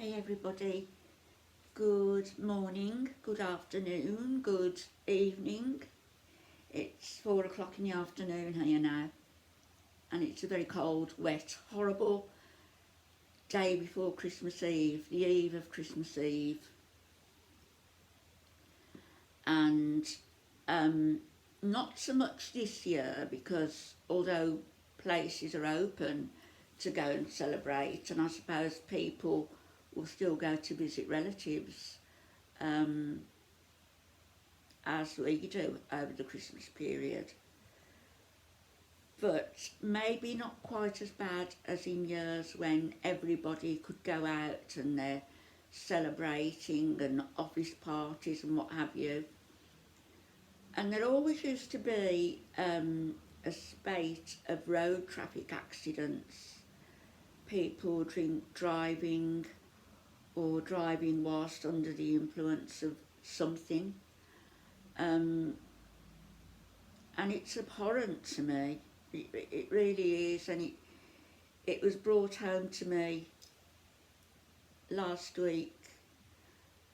Hey everybody, good morning, good afternoon, good evening. It's 4 o'clock in the afternoon here now, and it's a very cold, wet, horrible day before Christmas Eve, the eve of Christmas Eve. And not so much this year, because although places are open to go and celebrate, and I suppose people will still go to visit relatives, as we do over the Christmas period. But maybe not quite as bad as in years when everybody could go out and they're celebrating and office parties and what have you. And there always used to be a spate of road traffic accidents, people driving or driving whilst under the influence of something. And it's abhorrent to me. It really is, and it was brought home to me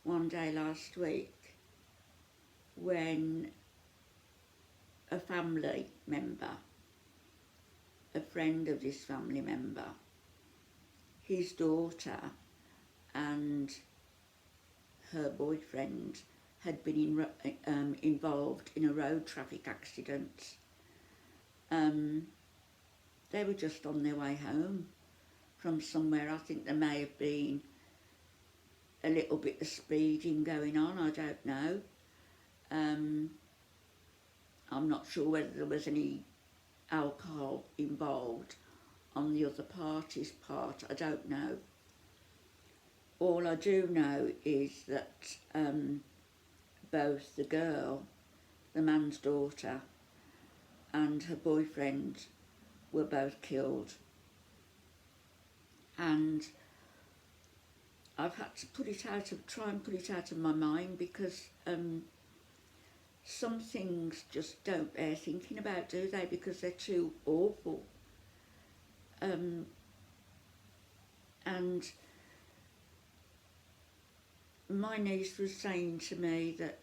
one day last week, when a family member, a friend of this family member, his daughter and her boyfriend had been involved in a road traffic accident. They were just on their way home from somewhere. I think there may have been a little bit of speeding going on, I don't know. I'm not sure whether there was any alcohol involved on the other party's part, I don't know. All I do know is that both the girl, the man's daughter, and her boyfriend were both killed. And I've had to try and put it out of my mind, because some things just don't bear thinking about, do they? Because they're too awful. And my niece was saying to me that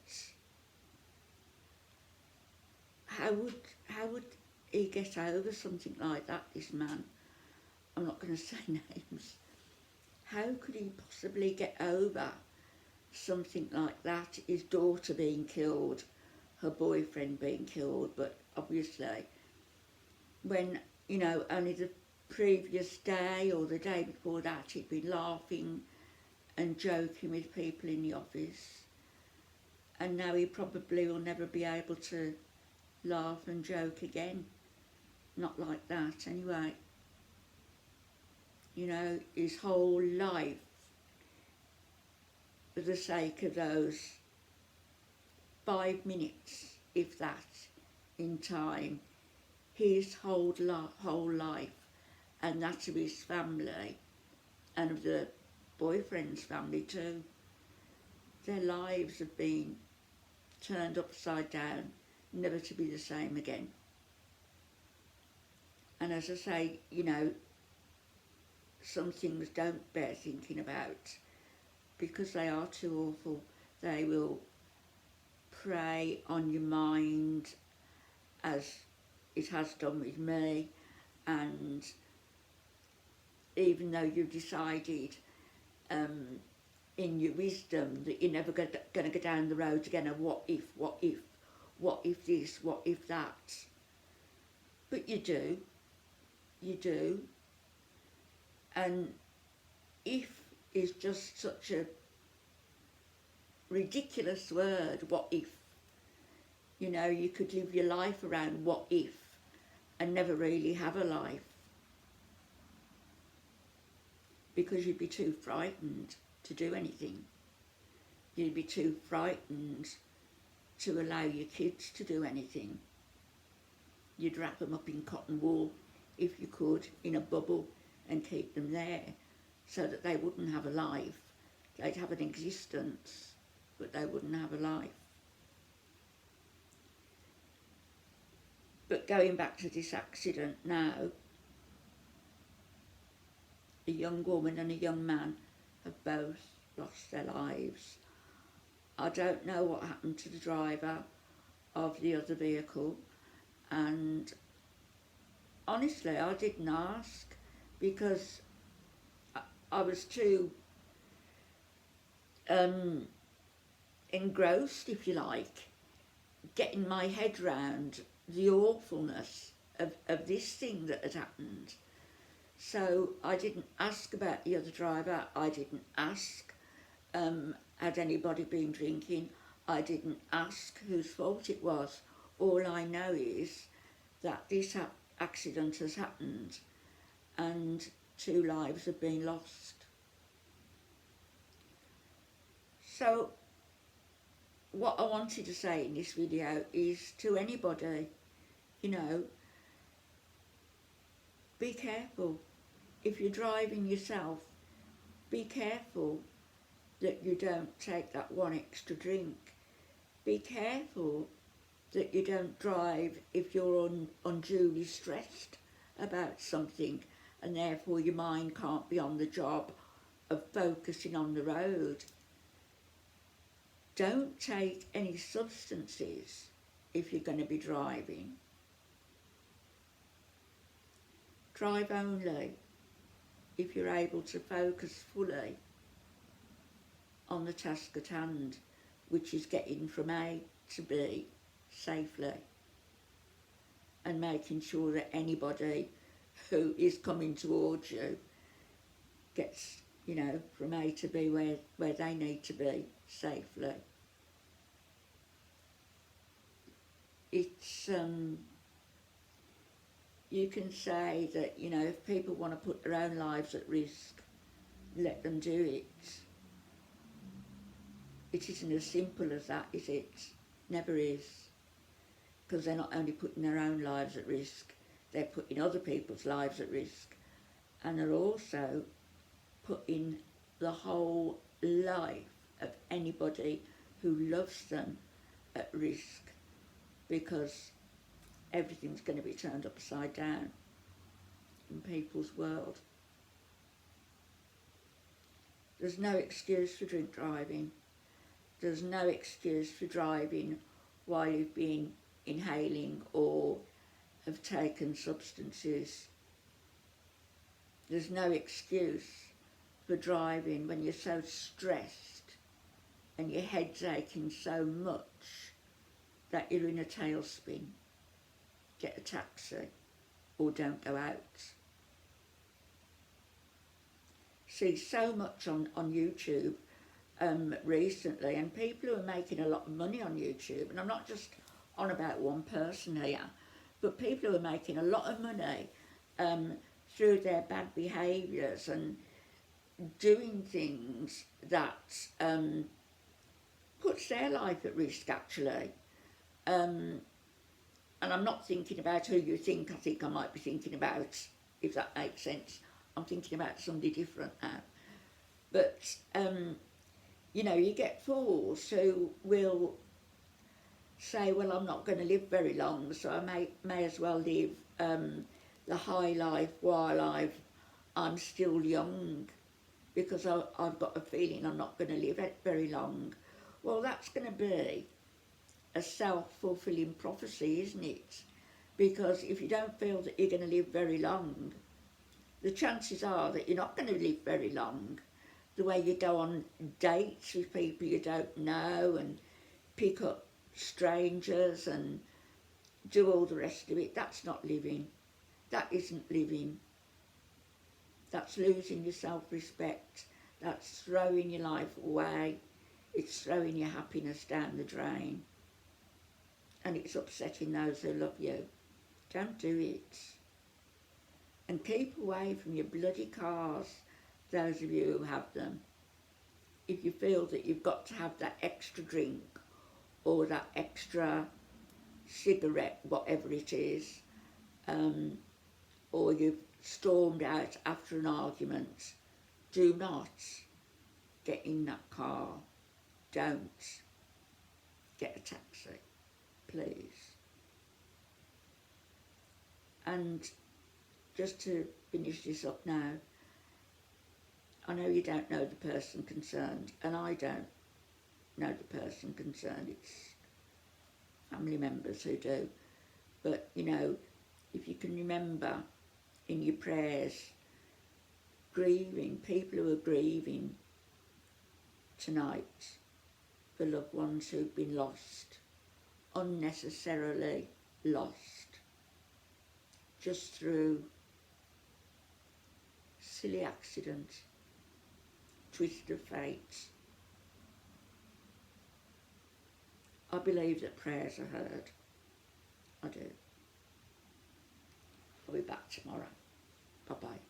how would he get over something like that, this man? I'm not going to say names. How could he possibly get over something like that? His daughter being killed, her boyfriend being killed, but obviously when, only the previous day or the day before that he'd been laughing and joking with people in the office, and now he probably will never be able to laugh and joke again. Not like that, anyway. His whole life, for the sake of those 5 minutes, if that, in time, his whole life, and that of his family, and of the boyfriend's family too, their lives have been turned upside down, never to be the same again. And as I say, some things don't bear thinking about, because they are too awful. They will prey on your mind, as it has done with me, and even though you've decided in your wisdom that you're never going to go down the road again of what if this, what if that, but you do. And if is just such a ridiculous word, what if. You could live your life around what if and never really have a life, because you'd be too frightened to do anything. You'd be too frightened to allow your kids to do anything. You'd wrap them up in cotton wool, if you could, in a bubble, and keep them there so that they wouldn't have a life. They'd have an existence, but they wouldn't have a life. But going back to this accident now, a young woman and a young man have both lost their lives. I don't know what happened to the driver of the other vehicle, and honestly I didn't ask because I was too engrossed, if you like, getting my head round the awfulness of this thing that had happened. So I didn't ask about the other driver. I didn't ask had anybody been drinking. I didn't ask whose fault it was. All I know is that this accident has happened and 2 lives have been lost. So what I wanted to say in this video is to anybody, you know, be careful. If you're driving yourself, be careful that you don't take that 1 extra drink. Be careful that you don't drive if you're unduly stressed about something and therefore your mind can't be on the job of focusing on the road. Don't take any substances if you're going to be driving. Drive only if you're able to focus fully on the task at hand, which is getting from A to B safely and making sure that anybody who is coming towards you gets, you know, from A to B where they need to be safely. It's you can say that, you know, if people want to put their own lives at risk, let them do it. It isn't as simple as that, is it? Never is. Because they're not only putting their own lives at risk, they're putting other people's lives at risk, and they're also putting the whole life of anybody who loves them at risk, because everything's going to be turned upside down in people's world. There's no excuse for drink driving. There's no excuse for driving while you've been inhaling or have taken substances. There's no excuse for driving when you're so stressed and your head's aching so much that you're in a tailspin. Get a taxi or don't go out. See so much on YouTube recently, and people who are making a lot of money on YouTube, and I'm not just on about one person here, but people who are making a lot of money through their bad behaviours and doing things that puts their life at risk, actually. And I'm not thinking about who you think I might be thinking about, if that makes sense. I'm thinking about somebody different now. But, you know, you get fools who will say, well, I'm not going to live very long, so I may as well live the high life while I'm still young, because I've got a feeling I'm not going to live very long. Well, that's going to be a self-fulfilling prophecy, isn't it? Because if you don't feel that you're going to live very long, the chances are that you're not going to live very long. The way you go on dates with people you don't know and pick up strangers and do all the rest of it, that's not living. That isn't living. That's losing your self-respect. That's throwing your life away. It's throwing your happiness down the drain. And it's upsetting those who love you. Don't do it. And keep away from your bloody cars, those of you who have them. If you feel that you've got to have that extra drink or that extra cigarette, whatever it is, or you've stormed out after an argument, do not get in that car. Don't get a taxi, please. And just to finish this up now, I know you don't know the person concerned, and I don't know the person concerned. It's family members who do. But, you know, if you can remember in your prayers, grieving, people who are grieving tonight for loved ones who've been lost, unnecessarily lost, just through silly accidents, twist of fate. I believe that prayers are heard. I do. I'll be back tomorrow. Bye-bye.